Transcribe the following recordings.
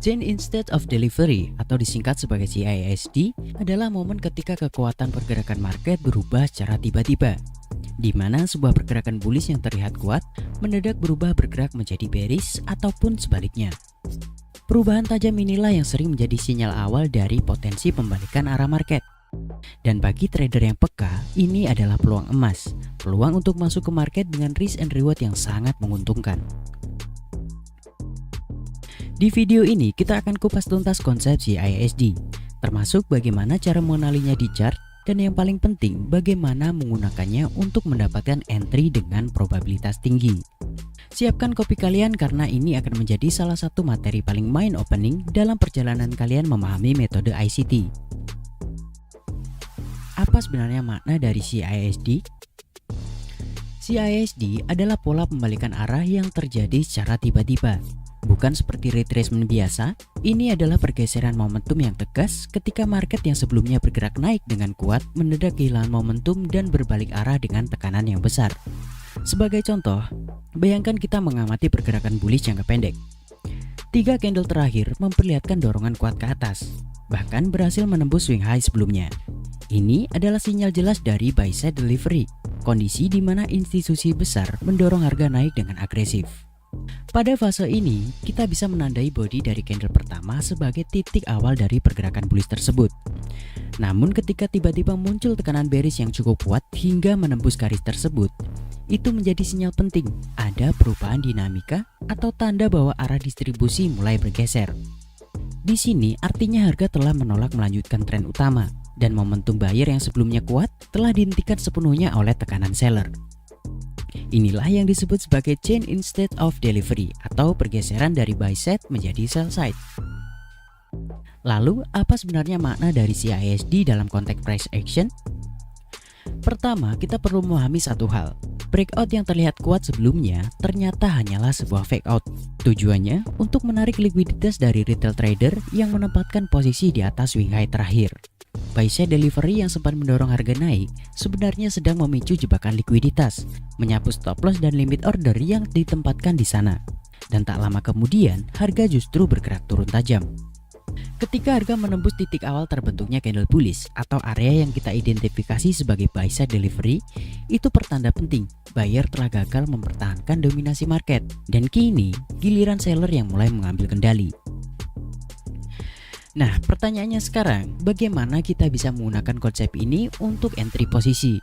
Chain Instead of Delivery atau disingkat sebagai CISD adalah momen ketika kekuatan pergerakan market berubah secara tiba-tiba, di mana sebuah pergerakan bullish yang terlihat kuat mendadak berubah bergerak menjadi bearish ataupun sebaliknya. Perubahan tajam inilah yang sering menjadi sinyal awal dari potensi pembalikan arah market. Dan bagi trader yang peka, ini adalah peluang emas, peluang untuk masuk ke market dengan risk and reward yang sangat menguntungkan. Di video ini kita akan kupas tuntas konsep CISD, termasuk bagaimana cara mengenalinya di chart, dan yang paling penting bagaimana menggunakannya untuk mendapatkan entry dengan probabilitas tinggi. Siapkan kopi kalian karena ini akan menjadi salah satu materi paling mind opening dalam perjalanan kalian memahami metode ICT. Apa sebenarnya makna dari CISD? CISD adalah pola pembalikan arah yang terjadi secara tiba-tiba. Bukan seperti retracement biasa, ini adalah pergeseran momentum yang tegas ketika market yang sebelumnya bergerak naik dengan kuat mendadak kehilangan momentum dan berbalik arah dengan tekanan yang besar. Sebagai contoh, bayangkan kita mengamati pergerakan bullish jangka pendek. 3 candle terakhir memperlihatkan dorongan kuat ke atas, bahkan berhasil menembus swing high sebelumnya. Ini adalah sinyal jelas dari buy side delivery, kondisi di mana institusi besar mendorong harga naik dengan agresif. Pada fase ini, kita bisa menandai body dari candle pertama sebagai titik awal dari pergerakan bullish tersebut. Namun ketika tiba-tiba muncul tekanan bearish yang cukup kuat hingga menembus garis tersebut, itu menjadi sinyal penting ada perubahan dinamika atau tanda bahwa arah distribusi mulai bergeser. Di sini artinya harga telah menolak melanjutkan tren utama dan momentum buyer yang sebelumnya kuat telah dihentikan sepenuhnya oleh tekanan seller. Inilah yang disebut sebagai chain instead of delivery atau pergeseran dari buy side menjadi sell side. Lalu apa sebenarnya makna dari CISD dalam konteks price action? Pertama, kita perlu memahami satu hal. Breakout yang terlihat kuat sebelumnya ternyata hanyalah sebuah fake out. Tujuannya untuk menarik likuiditas dari retail trader yang menempatkan posisi di atas swing high terakhir. Buy side delivery yang sempat mendorong harga naik sebenarnya sedang memicu jebakan likuiditas, menyapu stop loss dan limit order yang ditempatkan di sana. Dan tak lama kemudian, harga justru bergerak turun tajam. Ketika harga menembus titik awal terbentuknya candle bullish atau area yang kita identifikasi sebagai buy side delivery, itu pertanda penting buyer telah gagal mempertahankan dominasi market dan kini giliran seller yang mulai mengambil kendali. Nah, pertanyaannya sekarang, bagaimana kita bisa menggunakan konsep ini untuk entry posisi?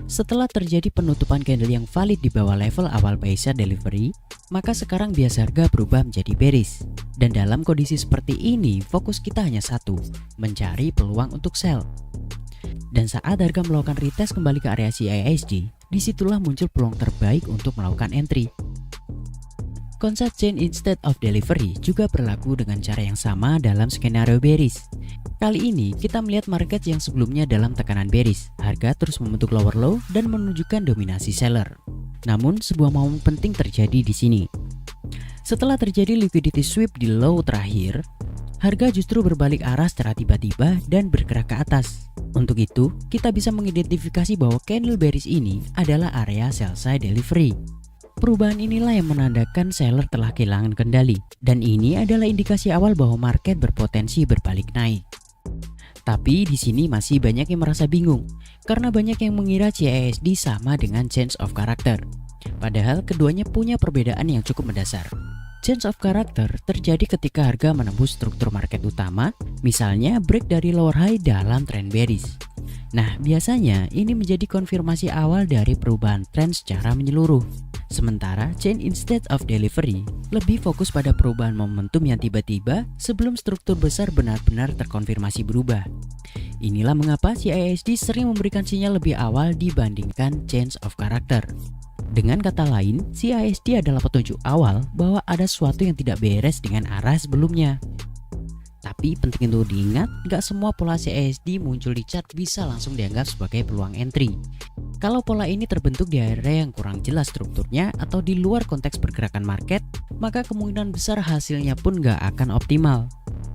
Setelah terjadi penutupan candle yang valid di bawah level awal buy side delivery, maka sekarang bias harga berubah menjadi bearish. Dan dalam kondisi seperti ini, fokus kita hanya satu, mencari peluang untuk sell. Dan saat harga melakukan retest kembali ke area CISD, disitulah muncul peluang terbaik untuk melakukan entry. Konsep chain instead of delivery juga berlaku dengan cara yang sama dalam skenario bearish. Kali ini kita melihat market yang sebelumnya dalam tekanan bearish, harga terus membentuk lower low dan menunjukkan dominasi seller. Namun sebuah momen penting terjadi di sini. Setelah terjadi liquidity sweep di low terakhir, harga justru berbalik arah secara tiba-tiba dan bergerak ke atas. Untuk itu, kita bisa mengidentifikasi bahwa candle bearish ini adalah area sell side delivery. Perubahan inilah yang menandakan seller telah kehilangan kendali, dan ini adalah indikasi awal bahwa market berpotensi berbalik naik. Tapi di sini masih banyak yang merasa bingung, karena banyak yang mengira CISD sama dengan change of character. Padahal keduanya punya perbedaan yang cukup mendasar. Change of character terjadi ketika harga menembus struktur market utama, misalnya break dari lower high dalam trend bearish. Nah, biasanya ini menjadi konfirmasi awal dari perubahan tren secara menyeluruh. Sementara chain instead of delivery lebih fokus pada perubahan momentum yang tiba-tiba sebelum struktur besar benar-benar terkonfirmasi berubah. Inilah mengapa CISD sering memberikan sinyal lebih awal dibandingkan change of character. Dengan kata lain, CISD adalah petunjuk awal bahwa ada sesuatu yang tidak beres dengan arah sebelumnya. Tapi penting untuk diingat, gak semua pola CISD muncul di chart bisa langsung dianggap sebagai peluang entry. Kalau pola ini terbentuk di area yang kurang jelas strukturnya atau di luar konteks pergerakan market, maka kemungkinan besar hasilnya pun gak akan optimal.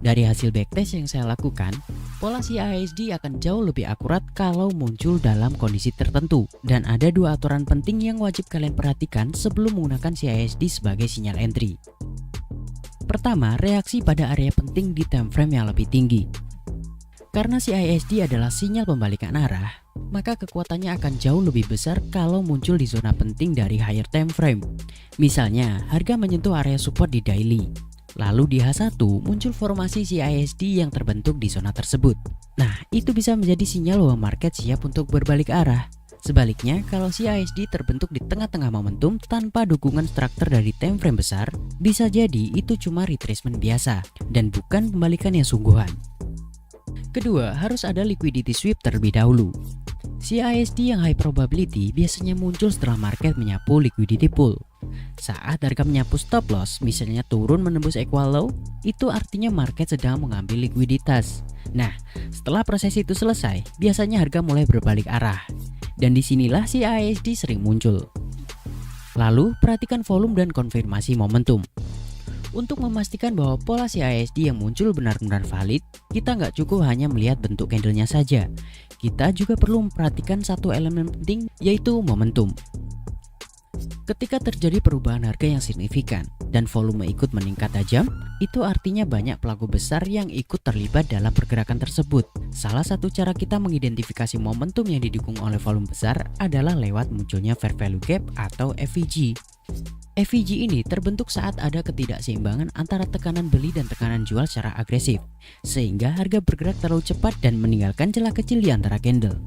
Dari hasil backtest yang saya lakukan, pola CISD akan jauh lebih akurat kalau muncul dalam kondisi tertentu. Dan ada dua aturan penting yang wajib kalian perhatikan sebelum menggunakan CISD sebagai sinyal entry. Pertama, reaksi pada area penting di time frame yang lebih tinggi. Karena CISD adalah sinyal pembalikan arah, maka kekuatannya akan jauh lebih besar kalau muncul di zona penting dari higher time frame. Misalnya, harga menyentuh area support di daily. Lalu di H1 muncul formasi CISD yang terbentuk di zona tersebut. Nah, itu bisa menjadi sinyal bahwa market siap untuk berbalik arah. Sebaliknya, kalau CISD terbentuk di tengah-tengah momentum tanpa dukungan struktur dari time frame besar, bisa jadi itu cuma retracement biasa dan bukan pembalikan yang sungguhan. Kedua, harus ada liquidity sweep terlebih dahulu. CISD yang high probability biasanya muncul setelah market menyapu liquidity pool. Saat harga menyapu stop loss, misalnya turun menembus equal low, itu artinya market sedang mengambil likuiditas. Nah, setelah proses itu selesai, biasanya harga mulai berbalik arah. Dan disinilah CISD sering muncul. Lalu, perhatikan volume dan konfirmasi momentum. Untuk memastikan bahwa pola CISD yang muncul benar-benar valid, kita nggak cukup hanya melihat bentuk candlenya saja. Kita juga perlu memperhatikan satu elemen penting, yaitu momentum. Ketika terjadi perubahan harga yang signifikan dan volume ikut meningkat tajam, itu artinya banyak pelaku besar yang ikut terlibat dalam pergerakan tersebut. Salah satu cara kita mengidentifikasi momentum yang didukung oleh volume besar adalah lewat munculnya fair value gap atau FVG. FVG ini terbentuk saat ada ketidakseimbangan antara tekanan beli dan tekanan jual secara agresif, sehingga harga bergerak terlalu cepat dan meninggalkan celah kecil di antara candle.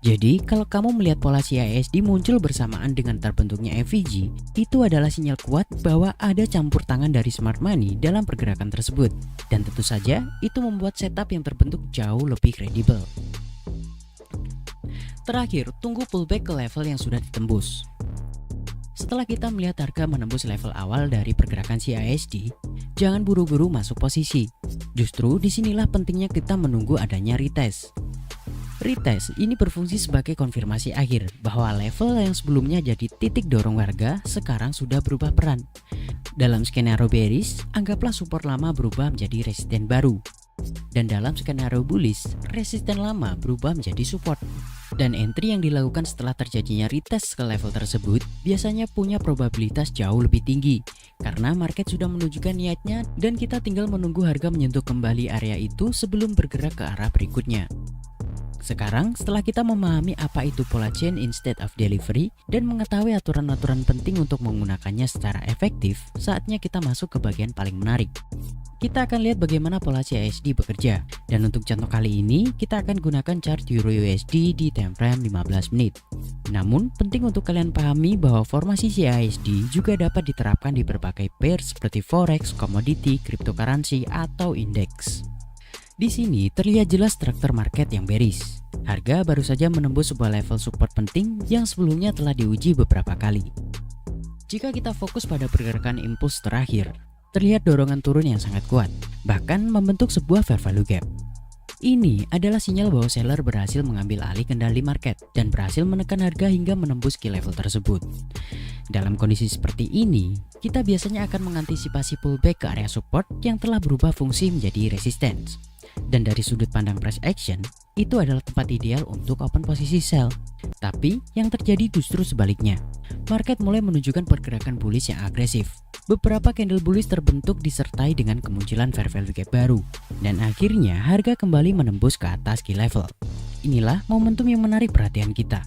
Jadi, kalau kamu melihat pola CISD muncul bersamaan dengan terbentuknya FVG, itu adalah sinyal kuat bahwa ada campur tangan dari smart money dalam pergerakan tersebut. Dan tentu saja, itu membuat setup yang terbentuk jauh lebih kredibel. Terakhir, tunggu pullback ke level yang sudah ditembus. Setelah kita melihat harga menembus level awal dari pergerakan CISD, jangan buru-buru masuk posisi. Justru disinilah pentingnya kita menunggu adanya retest. Retest ini berfungsi sebagai konfirmasi akhir bahwa level yang sebelumnya jadi titik dorong harga sekarang sudah berubah peran. Dalam skenario bearish, anggaplah support lama berubah menjadi resisten baru. Dan dalam skenario bullish, resisten lama berubah menjadi support. Dan entry yang dilakukan setelah terjadinya retest ke level tersebut biasanya punya probabilitas jauh lebih tinggi karena market sudah menunjukkan niatnya dan kita tinggal menunggu harga menyentuh kembali area itu sebelum bergerak ke arah berikutnya. Sekarang, setelah kita memahami apa itu pola chain instead of delivery dan mengetahui aturan-aturan penting untuk menggunakannya secara efektif, saatnya kita masuk ke bagian paling menarik. Kita akan lihat bagaimana pola CISD bekerja. Dan untuk contoh kali ini, kita akan gunakan chart Euro USD di time frame 15 menit. Namun, penting untuk kalian pahami bahwa formasi CISD juga dapat diterapkan di berbagai pair seperti forex, commodity, cryptocurrency, atau indeks. Di sini terlihat jelas struktur market yang bearish. Harga baru saja menembus sebuah level support penting yang sebelumnya telah diuji beberapa kali. Jika kita fokus pada pergerakan impuls terakhir, terlihat dorongan turun yang sangat kuat, bahkan membentuk sebuah fair value gap. Ini adalah sinyal bahwa seller berhasil mengambil alih kendali market dan berhasil menekan harga hingga menembus key level tersebut. Dalam kondisi seperti ini, kita biasanya akan mengantisipasi pullback ke area support yang telah berubah fungsi menjadi resistance. Dan dari sudut pandang price action, itu adalah tempat ideal untuk open posisi sell. Tapi yang terjadi justru sebaliknya. Market mulai menunjukkan pergerakan bullish yang agresif. Beberapa candle bullish terbentuk disertai dengan kemunculan fair value gap baru. Dan akhirnya harga kembali menembus ke atas key level. Inilah momentum yang menarik perhatian kita.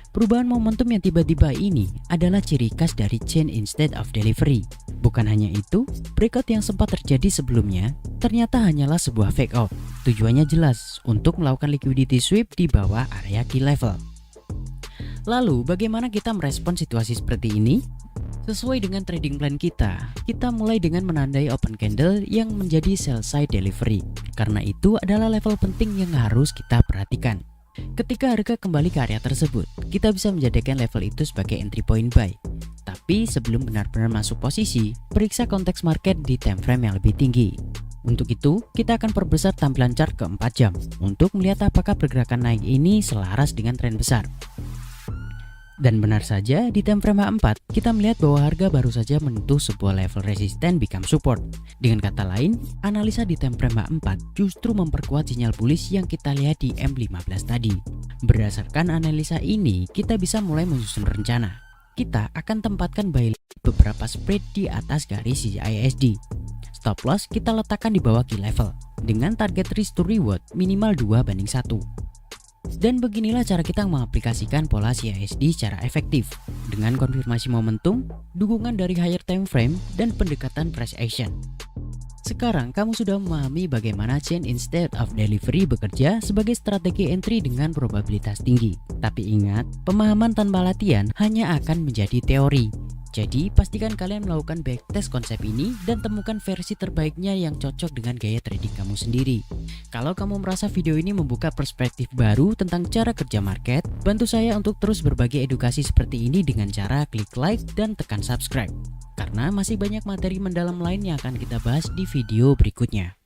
Perubahan momentum yang tiba-tiba ini adalah ciri khas dari chain instead of delivery. Bukan hanya itu, breakout yang sempat terjadi sebelumnya ternyata hanyalah sebuah fake out. Tujuannya jelas, untuk melakukan liquidity sweep di bawah area key level. Lalu, bagaimana kita merespon situasi seperti ini? Sesuai dengan trading plan kita mulai dengan menandai open candle yang menjadi sell side delivery. Karena itu adalah level penting yang harus kita perhatikan. Ketika harga kembali ke area tersebut, kita bisa menjadikan level itu sebagai entry point buy. Tapi sebelum benar-benar masuk posisi, periksa konteks market di time frame yang lebih tinggi. Untuk itu, kita akan perbesar tampilan chart ke 4 jam untuk melihat apakah pergerakan naik ini selaras dengan tren besar. Dan benar saja, di time frame 4 kita melihat bahwa harga baru saja menyentuh sebuah level resisten become support. Dengan kata lain, analisa di time frame 4 justru memperkuat sinyal bullish yang kita lihat di M15 tadi. Berdasarkan analisa ini, kita bisa mulai menyusun rencana. Kita akan tempatkan buy beberapa spread di atas garis CISD. Stop loss kita letakkan di bawah key level dengan target risk to reward minimal 2:1. Dan beginilah cara kita mengaplikasikan pola CASD secara efektif dengan konfirmasi momentum, dukungan dari higher time frame, dan pendekatan price action. Sekarang kamu sudah memahami bagaimana chain instead of delivery bekerja sebagai strategi entry dengan probabilitas tinggi. Tapi ingat, pemahaman tanpa latihan hanya akan menjadi teori. Jadi pastikan kalian melakukan backtest konsep ini dan temukan versi terbaiknya yang cocok dengan gaya trading kamu sendiri. Kalau kamu merasa video ini membuka perspektif baru tentang cara kerja market, bantu saya untuk terus berbagi edukasi seperti ini dengan cara klik like dan tekan subscribe. Karena masih banyak materi mendalam lain yang akan kita bahas di video berikutnya.